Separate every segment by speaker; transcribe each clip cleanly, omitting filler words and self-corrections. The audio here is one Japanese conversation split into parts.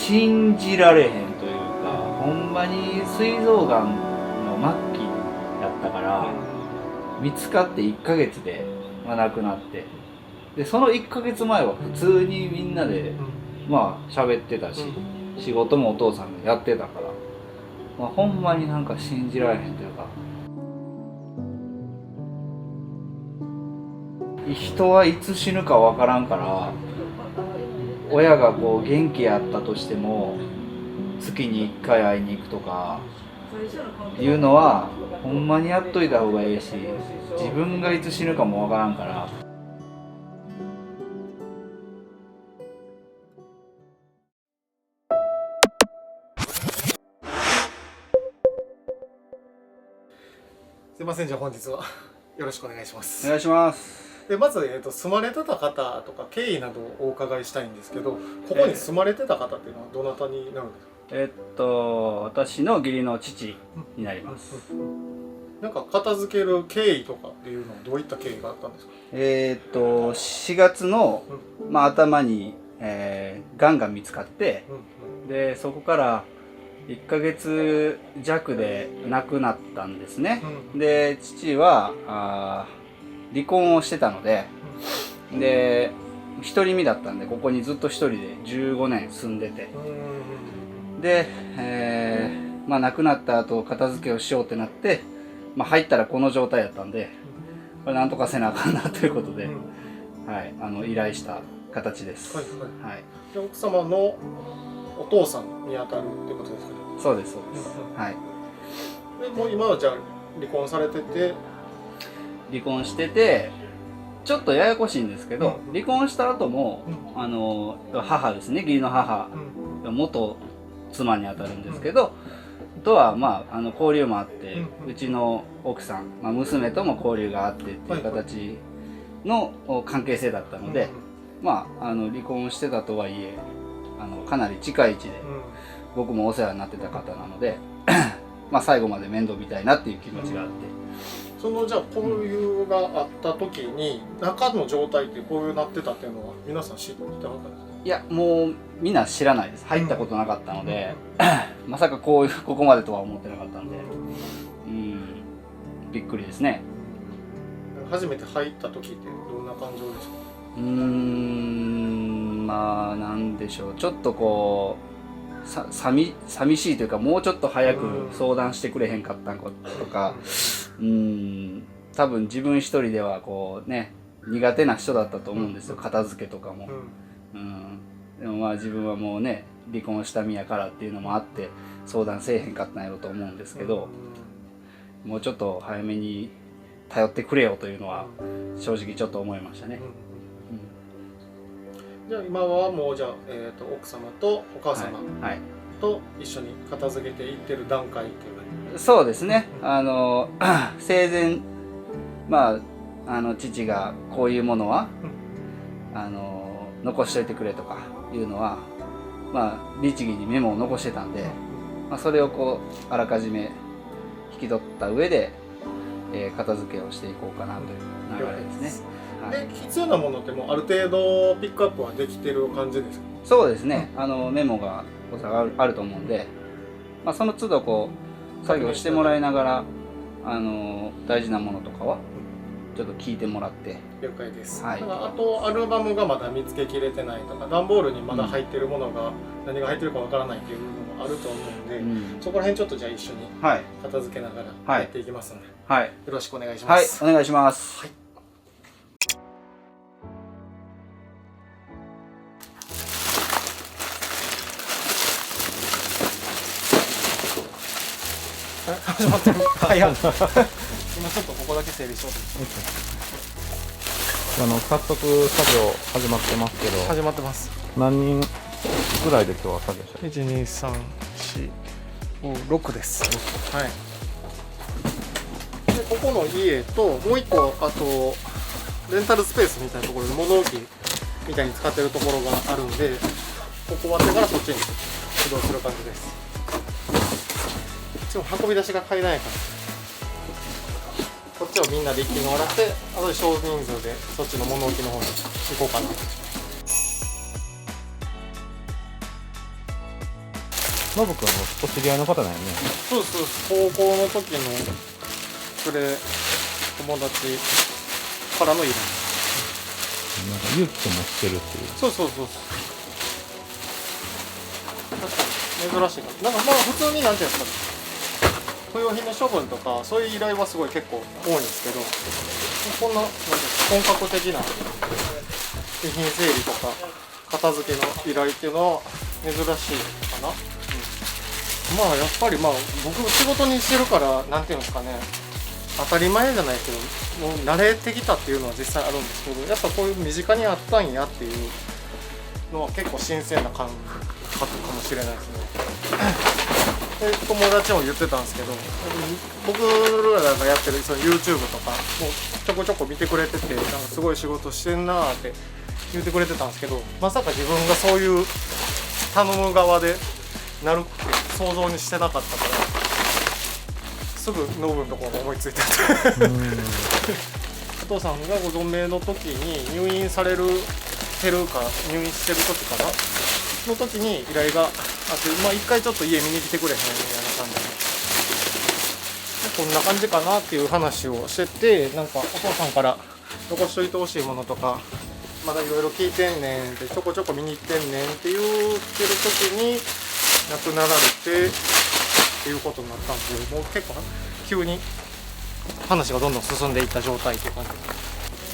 Speaker 1: 信じられへんというか、ほんまに膵臓がんの末期やったから、見つかって1ヶ月で、亡くなって、でその1ヶ月前は普通にみんなで喋ってたし、仕事もお父さんがやってたから、ほんまになんか信じられへんというか、人はいつ死ぬかわからんから、親がこう元気やったとしても月に1回会いに行くとかいうのはほんまにやっといた方がいいし、自分がいつ死ぬかもわからんから。
Speaker 2: すいません、じゃあ本日はよろしくお願いします。
Speaker 1: お願いします。
Speaker 2: でまず、住まれてた方とか経緯などをお伺いしたいんですけど、ここに住まれてた方っていうのはどなたになるんですか？
Speaker 1: 私の義理の父になります。
Speaker 2: なんか片付ける経緯とかっていうのはどういった経緯があったんですか
Speaker 1: ？4月の、頭に、がんが見つかって、でそこから1ヶ月弱で亡くなったんですね。で父は離婚をしてたので、で独り身だったんで、ここにずっと一人で15年住んでて、で、亡くなった後片付けをしようってなって、入ったらこの状態だったんで、これなんとかせなあかんなということで、依頼した形です。
Speaker 2: で奥様のお父さんにあたるってことですかね？
Speaker 1: そうですそうです。
Speaker 2: でもう今はじゃあ離婚されてて？
Speaker 1: 離婚してて、ちょっとややこしいんですけど、離婚した後も、母ですね、義理の母、元妻にあたるんですけど、とは交流もあって、うちの奥さん、娘とも交流があってっていう形の関係性だったので、離婚してたとはいえかなり近い位置で僕もお世話になってた方なので最後まで面倒見たいなっていう気持ちがあって。
Speaker 2: そのじゃあ交流があった時に中の状態ってこういうなってたっていうのは皆さん知ってたわけですか？
Speaker 1: いや、もうみんな知らないです。入ったことなかったので、まさかここまでとは思ってなかったんで、びっくりですね。
Speaker 2: 初めて入った時ってどんな感情でしたか？
Speaker 1: なんでしょう、ちょっとこう寂しいというか、もうちょっと早く相談してくれへんかったんかとか、多分自分一人ではこうね、苦手な人だったと思うんですよ、片付けとかも。でも自分はもうね、離婚した身やからっていうのもあって相談せえへんかったんやろと思うんですけど、もうちょっと早めに頼ってくれよというのは正直ちょっと思いましたね。
Speaker 2: じゃあ今はもうじゃあ、奥様とお母様と一緒に片付けていってる段階っていうか、
Speaker 1: そうですね。生前父がこういうものは残しといてくれとかいうのは律儀にメモを残してたんで、それをこうあらかじめ引き取った上で、片付けをしていこうかなという流れですね。
Speaker 2: で必要なものってもうある程度ピックアップはできてる感じですか？
Speaker 1: そうですね。メモがあると思うんで、その都度こう作業してもらいながら大事なものとかはちょっと聞いてもらって。
Speaker 2: 了解です。あとアルバムがまだ見つけきれてないとか、段ボールにまだ入ってるものが何が入ってるかわからないっていうのもあると思うんで、そこら辺ちょっとじゃあ一緒に片付けながらやっていきますので、よろしくお願いします。
Speaker 1: お願いします。
Speaker 2: 始まってる。早っ。今ちょっとここだけ整理しようと。
Speaker 3: 早速作業始まってますけど。
Speaker 2: 始まってます。
Speaker 3: 何人ぐらいで今日は作業してる
Speaker 2: ？1、2、3、4、5、6です。はい。でここの家ともう一個あとレンタルスペースみたいなところで物置みたいに使ってるところがあるんで、ここ終わってからそっちに移動する感じです。運び出しが階段やからこっちをみんなで一気に終わらせて、あとで少人数でそっちの物置の方に行こうかな。
Speaker 3: ノブ君のお知り合いの方なんやね。
Speaker 2: そうですそうです。高校の時の友達からの依頼。
Speaker 3: なんかゆうきくんも知ってるっていう。
Speaker 2: そうそうそう。確かに珍しいな。なんかまあ普通になんていうんですか、不用品の処分とかそういう依頼はすごい結構多いんですけど、こんな、なんていうか本格的な備品整理とか片付けの依頼っていうのは珍しいかな。まあやっぱりまあ僕仕事にしてるからなんていうんですかね、当たり前じゃないけどもう慣れてきたっていうのは実際あるんですけど、やっぱこういう身近にあったんやっていうのは結構新鮮な感覚かもしれないですね。で友達も言ってたんですけど、僕らがやってるその YouTube とかもちょこちょこ見てくれてて、なんかすごい仕事してんなーって言ってくれてたんですけど、まさか自分がそういう頼む側でなるって想像にしてなかったから、すぐノブのところが思いついたってお父さんがご存命の時に入院されるてるか入院してる時かなの時に依頼があって、まあ一回ちょっと家見に来てくれへんみたいな感じで、こんな感じかなっていう話をしてて、なんかお父さんから残しといてほしいものとかまだいろいろ聞いてんねんって、ちょこちょこ見に行ってんねんって言ってる時に亡くなられてっていうことになったんですけど、もう結構急に話がどんどん進んでいった状態っていう感じ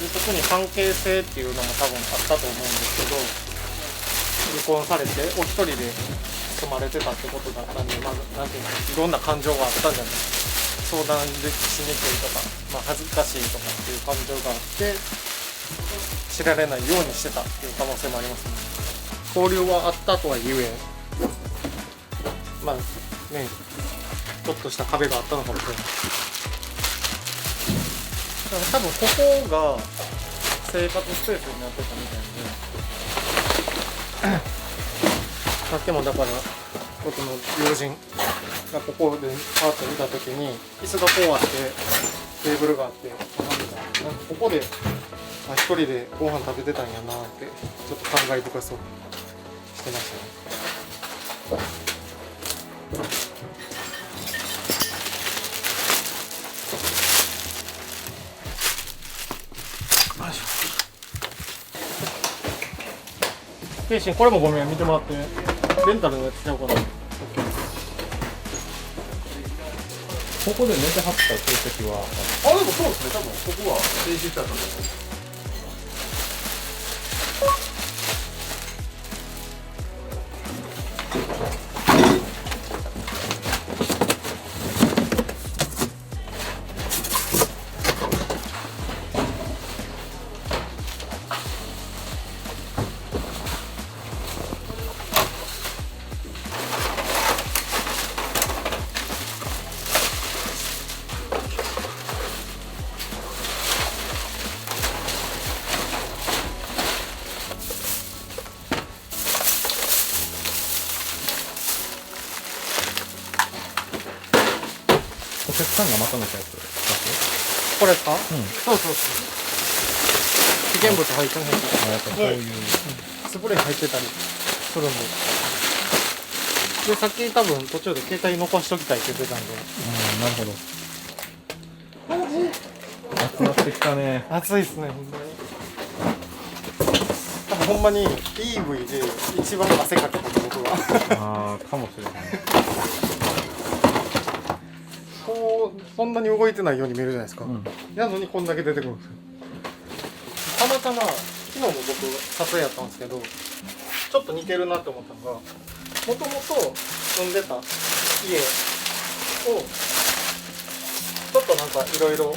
Speaker 2: で、特に関係性っていうのも多分あったと思うんですけど、離婚されてお一人で住まれてたってことだったんで、まあ、なんていうの、いろんな感情があったんじゃないですか。相談しにくいとか、まあ、恥ずかしいとかっていう感情があって知られないようにしてたっていう可能性もありますね。交流はあったとはゆえ、まあね、ちょっとした壁があったのかもしれない。だから多分ここが生活スペースになってたみたいで、さっきもだから僕の友人がここでパーッと見た時に椅子がこうあってテーブルがあって、なんかここで一人でご飯食べてたんやなってちょっと感慨深そうしてましたね。ケイシン、これもごめん見てもらって、レンタルのやつちゃうかな。
Speaker 3: ここで寝てはった形跡は。
Speaker 2: あ、でもそうですね、多分ここは静止してたと思う。
Speaker 3: お客さんがまとめたやつだ
Speaker 2: これですか？
Speaker 3: け？うん。
Speaker 2: そうそうそう。危険物入ってない。
Speaker 3: あ、やっぱそういう。
Speaker 2: スプレー入ってたりするんで。で、さっき多分途中で携帯残しときたいって言ってたんで。
Speaker 3: なるほど。暑なってきたね。
Speaker 2: 暑いですね、ほんまに。多分ほんまに EV で一番汗かけたの僕は。
Speaker 3: ああ、かもしれない。
Speaker 2: こうそんなに動いてないように見えるじゃないですか。
Speaker 3: うん。
Speaker 2: なのにこんだけ出てくるんですよ。たまたま昨日も僕撮影やったんですけど、ちょっと似てるなって思ったのが、もともと住んでた家をちょっとなんかいろいろ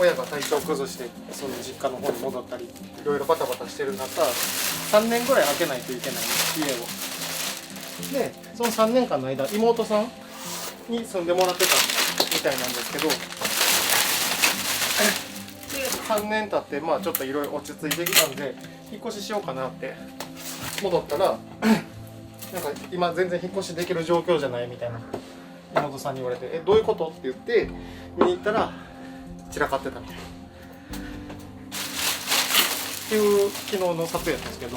Speaker 2: 親が体調崩してその実家の方に戻ったりいろいろバタバタしてる中、3年ぐらい空けないといけない家を。でその3年間の間妹さんに住んでもらってたみたいなんですけど、で3年経ってまあちょっといろいろ落ち着いてきたんで引っ越ししようかなって戻ったらなんか今全然引っ越しできる状況じゃないみたいな妹さんに言われて、どういうことって言って見に行ったら散らかってたみたいなっていう昨日の撮影やったんですけど、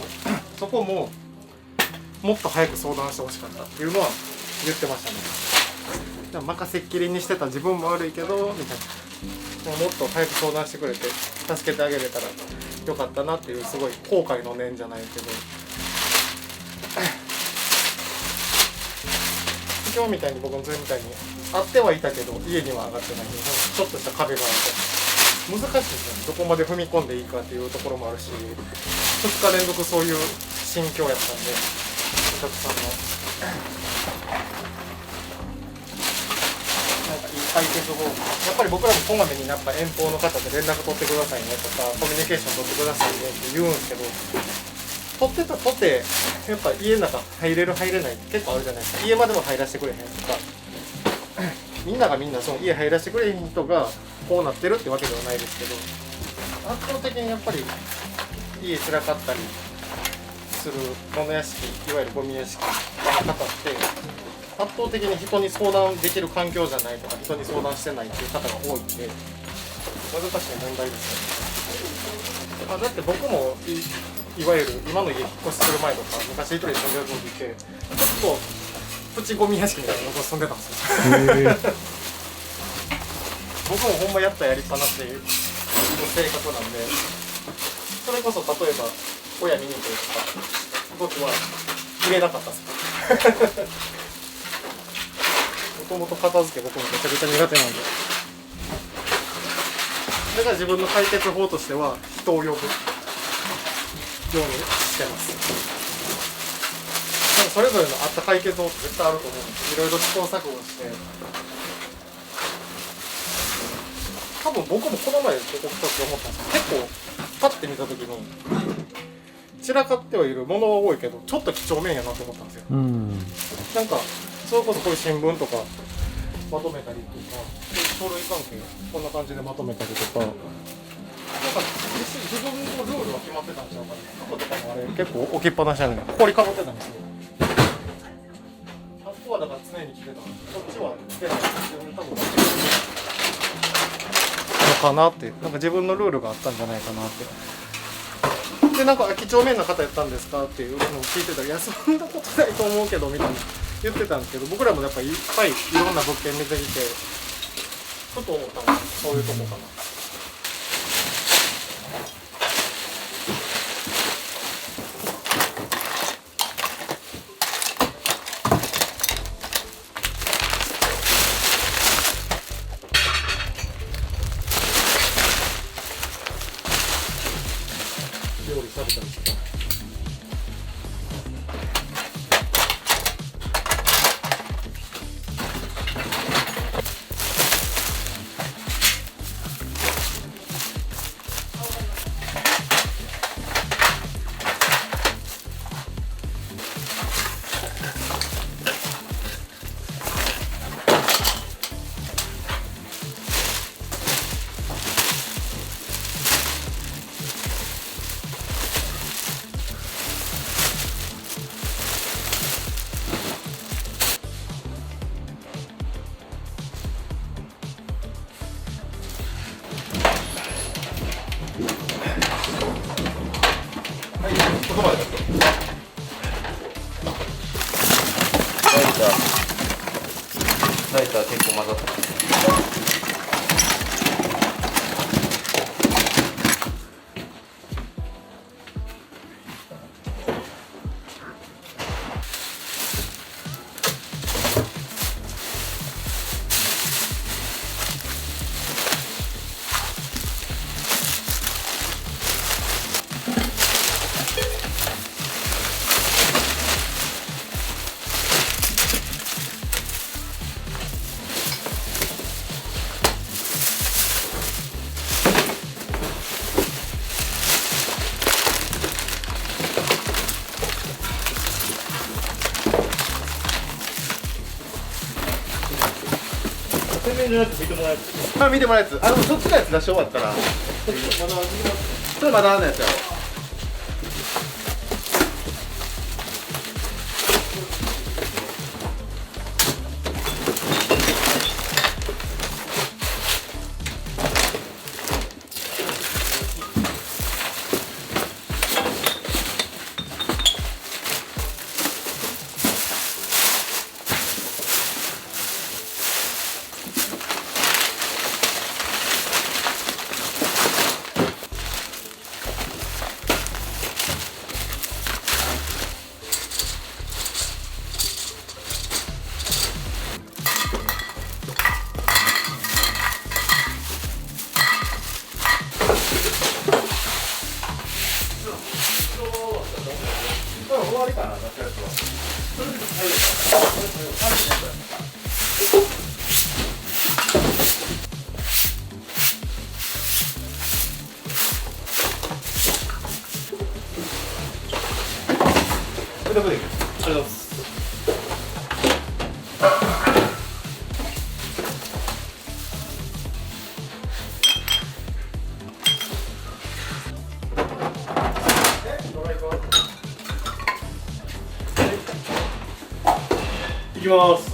Speaker 2: そこももっと早く相談してほしかったっていうのは言ってましたね。でも任せっきりにしてた自分も悪いけどみたいな、もっと早く相談してくれて助けてあげれたらよかったなっていう、すごい後悔の念じゃないけど、今日みたいに僕の前みたいに会ってはいたけど家には上がってないちょっとした壁があって難しいですね。どこまで踏み込んでいいかっていうところもあるし、2日連続そういう心境やったんで、お客さんのなんかいい解決方法、やっぱり僕らもこまめにやっぱ遠方の方で連絡取ってくださいねとかコミュニケーション取ってくださいねって言うんですけど、取ってたとてやっぱ家の中入れる入れないって結構あるじゃないですか。家までも入らせてくれへんとか、みんながみんなその家入らせてくれへん人がこうなってるってわけではないですけど、圧倒的にやっぱり家散らかったりする物屋敷、いわゆるゴミ屋敷の方って圧倒的に人に相談できる環境じゃないとか、人に相談してないっていう方が多いんで難しい問題ですよね。だって僕もいわゆる今の家引っ越しする前とか昔一人で住んでる時ってちょっとプチゴミ屋敷みたいなとこ住んでたんですよ僕もほんまやったやりっぱなしでいう性格なんで、それこそ例えば親見に来るとか時は入れなかったですもともと片付け僕もめちゃくちゃ苦手なんで、それが自分の解決法としては人を呼ぶようにしてます。それぞれのあった解決法って絶対あると思うんです。いろいろ試行錯誤して、多分僕もこの前ここ来たって思ったんですけど、結構パッて見た時に散らかってはいるものは多いけどちょっと几帳面やなと思ったんですよ。なんかそれこそこういう新聞とかまとめたりとか、書類関係こんな感じでまとめたりとか、なんか自分のルールは決まってたんちゃうかな。過去とかもあれ結構置きっぱなしなのに埃かぶってたんですよ。あそこはだから常に来てたんです。こっちは来てないんですけど、多分のかなって、なんか自分のルールがあったんじゃないかなって。でなんか几帳面な方やったんですかっていうのを聞いてたら、いやそんなことないと思うけどみたいな言ってたんですけど、僕らもやっぱりいっぱいいろんな物件見てきてふと思ったのがそういうとこかな。料理食べたりしてた。ここまでだっけ？
Speaker 3: ライター結構混ざった。
Speaker 2: 洗面所のやつ見てもらえる？
Speaker 1: 見てもらうやつ、そっちのやつ出し終わったら、それまだあんのやつやろ。
Speaker 2: 終わりかな、出すやつは。
Speaker 1: これだけでいい。ありがとうございます。
Speaker 2: いきます。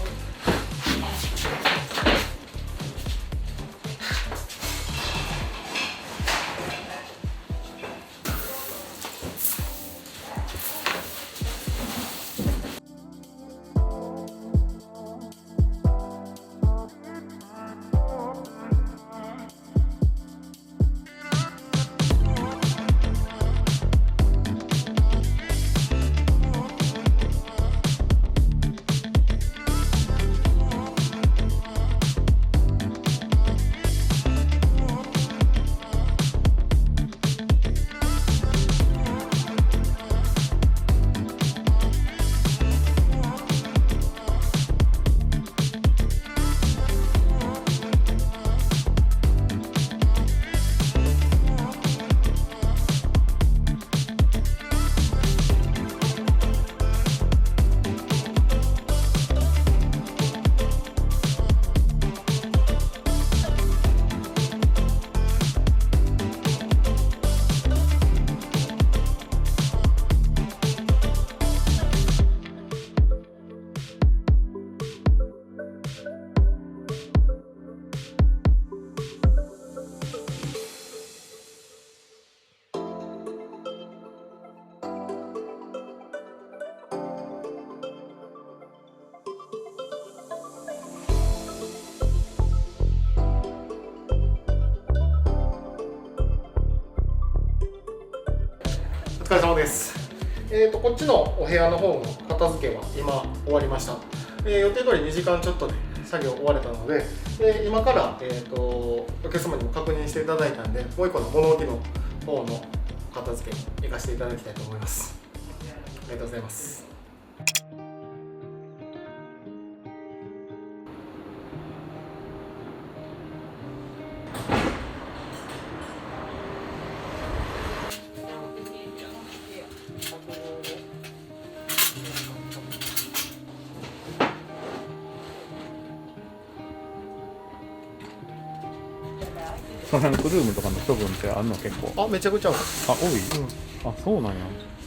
Speaker 2: お疲れ様です。こっちのお部屋の方の片付けは今終わりました。予定通り2時間ちょっとで作業終われたので、今から、お客様にも確認していただいたんで、もう一個の物置の方の片付けに行かせていただきたいと思います。ありがとうございます。
Speaker 3: トランクルームとかの処分ってあんの結構。
Speaker 2: めちゃくちゃある。
Speaker 3: あ、多い。あ、そうなんや。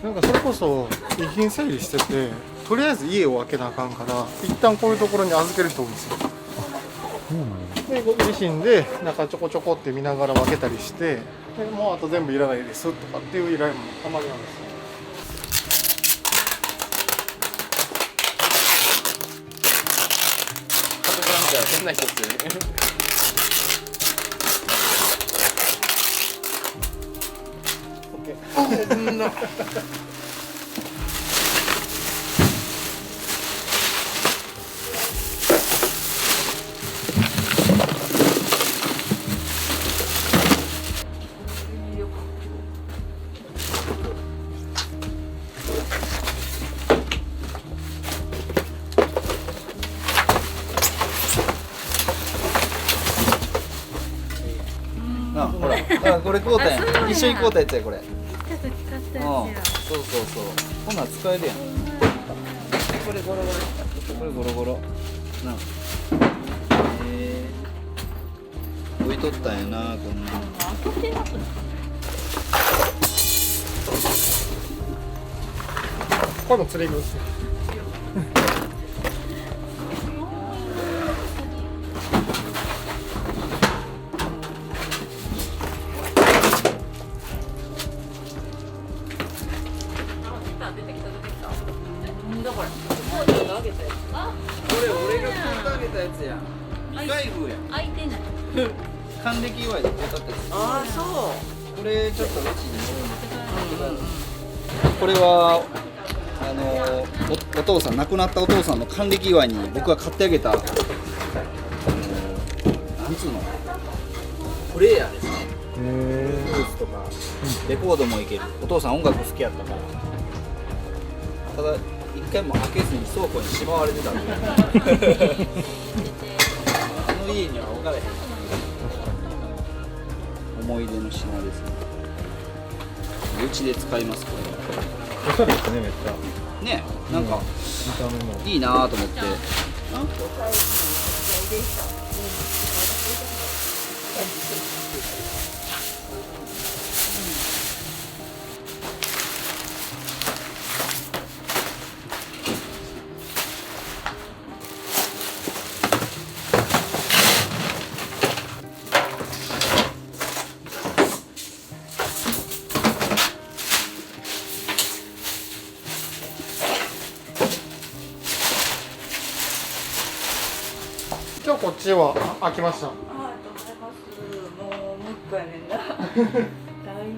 Speaker 2: なんかそれこそ遺品整理してて、とりあえず家を開けなあかんから、一旦こういうところに預ける人多いんですよ。
Speaker 3: そうなんや。
Speaker 2: でご自身でなんかちょこちょこって見ながら分けたりして、でもうあと全部いらないですとかっていう依頼もたまにあるんですよ。
Speaker 4: 変な人ってね。こんな。
Speaker 1: なほら、これ買うたやん。一緒に買うたやつやこれ。
Speaker 5: ちょっと使ったや
Speaker 1: うん、
Speaker 5: つや。
Speaker 1: そうそうそう。こんなん使えるやん。これゴロゴロ。これゴロゴロ。な。置いとったんやな、こんなん。
Speaker 5: 開けてなくない？
Speaker 2: これも釣り具ですね。
Speaker 5: だから、こうちゃんがあげたやつ。あ、
Speaker 1: これ俺が買ってあげたやつやん。未開封やん。
Speaker 5: 開いてない。
Speaker 1: 還暦祝いで買ったやつ。
Speaker 4: ああ、そう。
Speaker 1: これちょっとレジに載るんですこれはお父さん亡くなったお父さんの還暦祝いに僕が買ってあげたなんつうのプレイヤーですね。ブルースとかレコードもいける。お父さん音楽好きやったからただ一回も開けずに倉庫にしまわれてたんであの家には置かれへん思い出の品ですね。うちで使いますこ
Speaker 3: おしゃれですね、めっちゃ。
Speaker 1: れね。なんか
Speaker 3: 見た目も。
Speaker 1: いいなと思って
Speaker 2: 今日こっちは開きました。
Speaker 5: ありがとうございます。もうもう一個やねんな。大変。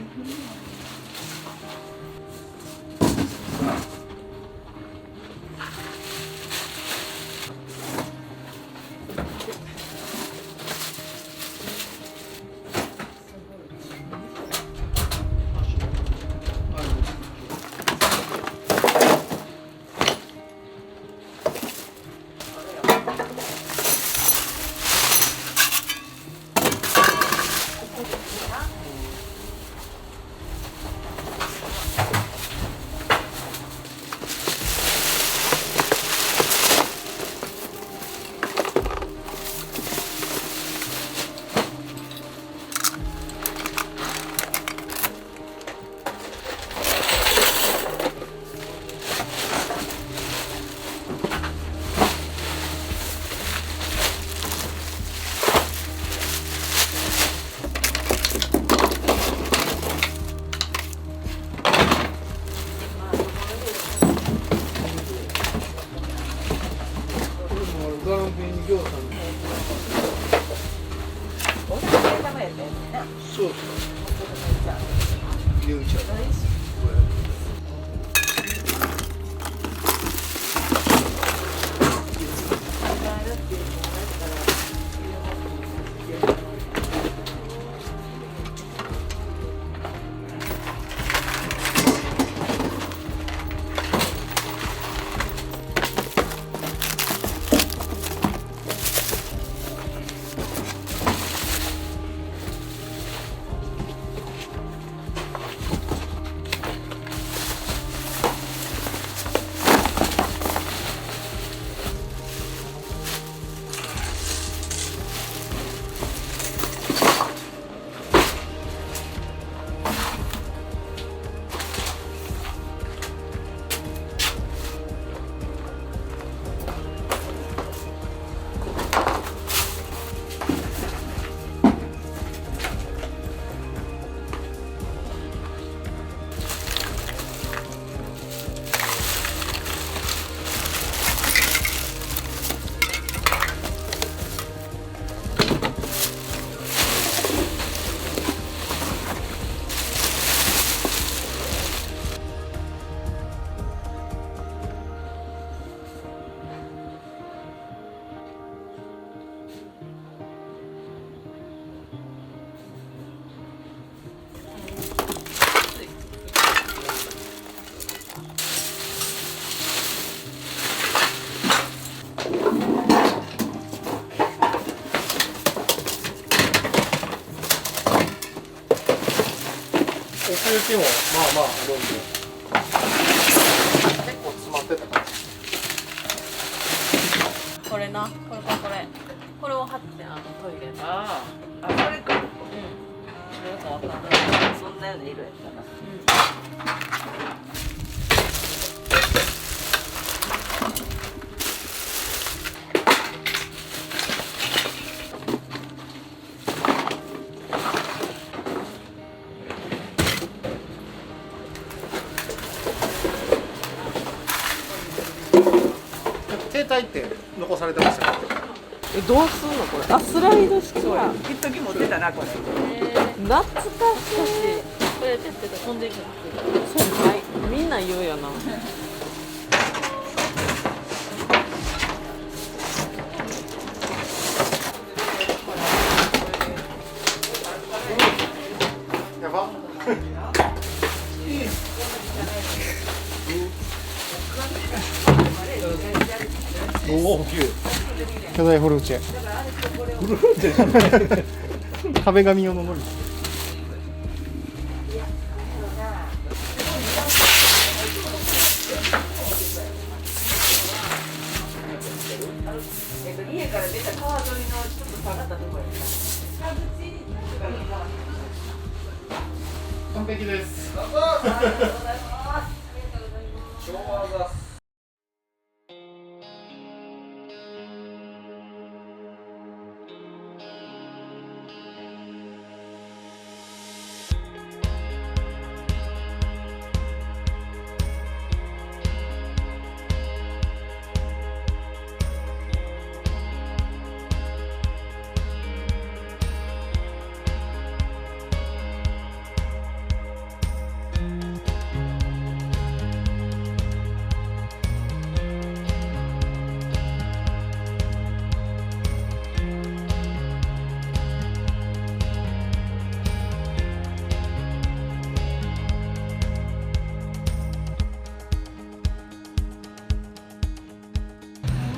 Speaker 2: ドラム瓶餃子そうゆうちゃん奥行きもまあまああるんで結構詰まってた感じ。
Speaker 5: これな、これを貼ってトイレ。
Speaker 4: ああ、これか。
Speaker 5: うん。
Speaker 4: それかわかんない。そんなような色やったな。
Speaker 2: 携帯って残されてましたか？
Speaker 6: どうすんのこれ。あ、スライド式や。
Speaker 4: 一時持ってたな、これ。
Speaker 6: 懐かしい。
Speaker 5: これ手って飛んでいくの。
Speaker 6: そうはい。みんな言うよな。
Speaker 2: やば。
Speaker 3: おお9
Speaker 2: 巨大フルーチェ。
Speaker 3: フルーチェじゃない
Speaker 2: 壁紙用のノリ。
Speaker 5: 家から出た川沿いのちょっと下がったところやった。
Speaker 2: 完璧です。
Speaker 5: ありがとうございます。ありがとうございます。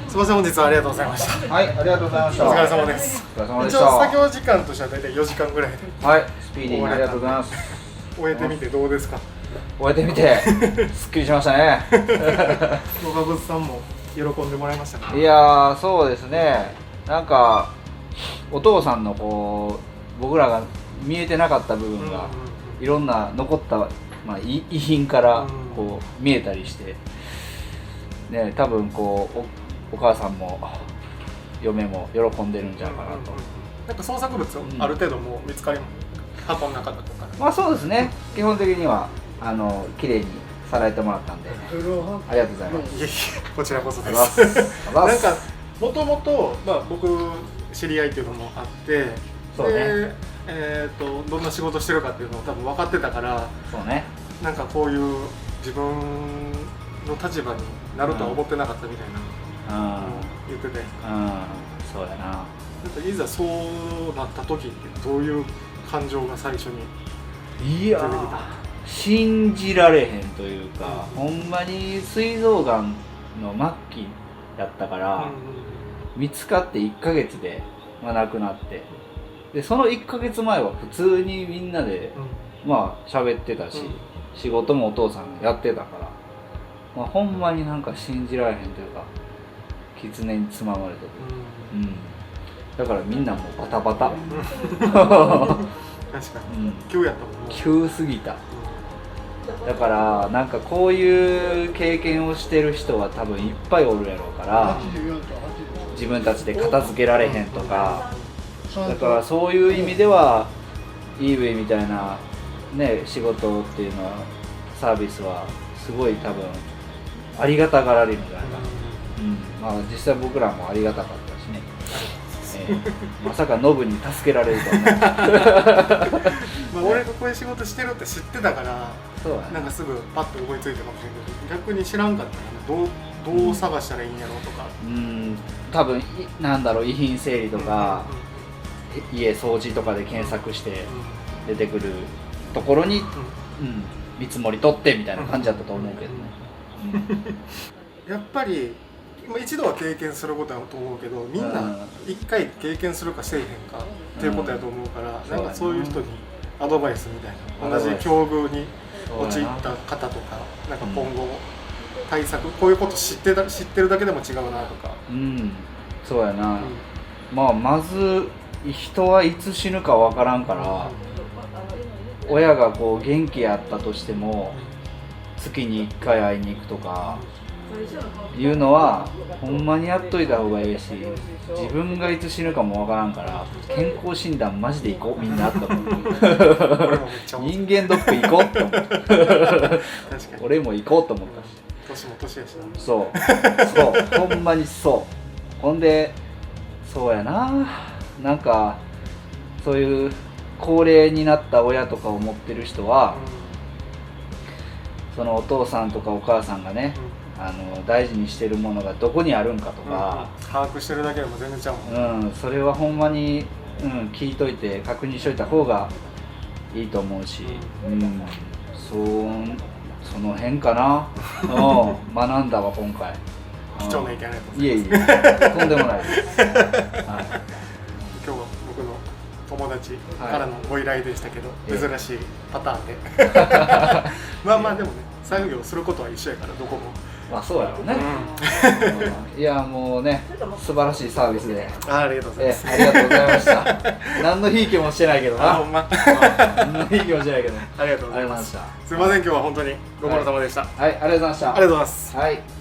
Speaker 2: すみません、本日はありがとうございました。
Speaker 1: はい、ありがとうございました。
Speaker 2: お疲れ様です。
Speaker 1: お疲れ様でし
Speaker 2: 一応作
Speaker 1: た。
Speaker 2: 業時間としては大体4時間ぐらいで
Speaker 1: はい、スピーディーにありがとうございます。
Speaker 2: 終えてみてどうですか。
Speaker 1: 終えてみて、すっきりしましたね。
Speaker 2: 野川物さんも喜んでもらいましたか。
Speaker 1: いやー、そうですね。なんか、お父さんのこう、僕らが見えてなかった部分が、いろんな残った、まあ、遺品からこう見えたりして、ね、多分こうお母さんも嫁も喜んでるんじゃないかなと。
Speaker 2: なんか創作物ある程度もう見つかりも箱の中だとか。
Speaker 1: まあそうですね。基本的には綺麗にさらえてもらったんで、ありがとうございます。
Speaker 2: いえいえ、こちらこそで
Speaker 1: ありがとうございます
Speaker 2: す。なんかもともと僕知り合いっていうのもあって、
Speaker 1: そうね。
Speaker 2: でどんな仕事してるかっていうのを多分分かってたから、
Speaker 1: そうね。
Speaker 2: なんかこういう自分の立場になるとは思ってなかったみたいなのを言ってて、
Speaker 1: そうやな。
Speaker 2: なんかいざそうなった時ってどういう感情が最初に
Speaker 1: いやー、信じられへんというか、ほんまに膵臓がんの末期やったから、見つかって1ヶ月で、亡くなって、でその1ヶ月前は普通にみんなで、喋ってたし、仕事もお父さんやってたから、ほんまになんか信じられへんというか、狐につままれてて、だからみんなもうバタバタ。
Speaker 2: 確かに、急やったもんね。
Speaker 1: 急すぎた。だからなんかこういう経験をしてる人は多分いっぱいおるやろうから、自分たちで片付けられへんとか、だからそういう意味では eWay みたいなね仕事っていうのは、サービスはすごい多分ありがたがられるんじゃないかな。実際僕らもありがたかったしね。まさかノブに助けられるとはね。
Speaker 2: 俺がこういう仕事してるって知ってたから、
Speaker 1: そうや
Speaker 2: なんかすぐパッと思いついたかもしれないけど、逆に知らんかったらどう探したらいいんやろうとか。
Speaker 1: 多分なんだろう、遺品整理とか、家掃除とかで検索して出てくるところに、見積もり取ってみたいな感じだったと思うけどね。
Speaker 2: やっぱり一度は経験することだと思うけど、みんな一回経験するかせえへんかっていうことやと思うから、なんかそういう人にアドバイスみたいな、同じ境遇に陥った方とか、なんか今後対策、こういうこと知ってるだけでも違うなとか。
Speaker 1: そうやな。まず人はいつ死ぬかわからんから、親がこう元気やったとしても月に1回会いに行くとかいうのはほんまにやっといた方がいいし、自分がいつ死ぬかもわからんから、健康診断マジで行こうみんなって思う。人間ドック行こうって思う。俺も行こうと思ったし、
Speaker 2: 年も年やしな。
Speaker 1: そうほんまにそう。ほんでそうやな、なんかそういう高齢になった親とかを持ってる人は、そのお父さんとかお母さんがね、大事にしてるものがどこにあるんかとか、
Speaker 2: 把握してるだけでも全然ちゃうもん。
Speaker 1: それはほんまに、聞いといて確認しといた方がいいと思うし、その辺かな。学んだわ今回。
Speaker 2: 貴重な意見ありがとうございます。
Speaker 1: いえいえ、とんでもないです。はい、
Speaker 2: 今日は僕の友達からのご依頼でしたけど、珍しいパターンでまあまあでもね、作業することは一緒やからどこも。
Speaker 1: まあそうやろうね。いやもうね、素晴らしいサービスで、
Speaker 2: ありがとうございます。
Speaker 1: ありがとうございました。何のひいきもしてないけどな。
Speaker 2: ほんま
Speaker 1: 何のひいきもしてないけど。
Speaker 2: ありがとうございます。
Speaker 1: ありがとうございま
Speaker 2: すいません、今日は本当にご苦労様でした。
Speaker 1: はい、ありがとうございました。
Speaker 2: ありがとうございます。
Speaker 1: はい。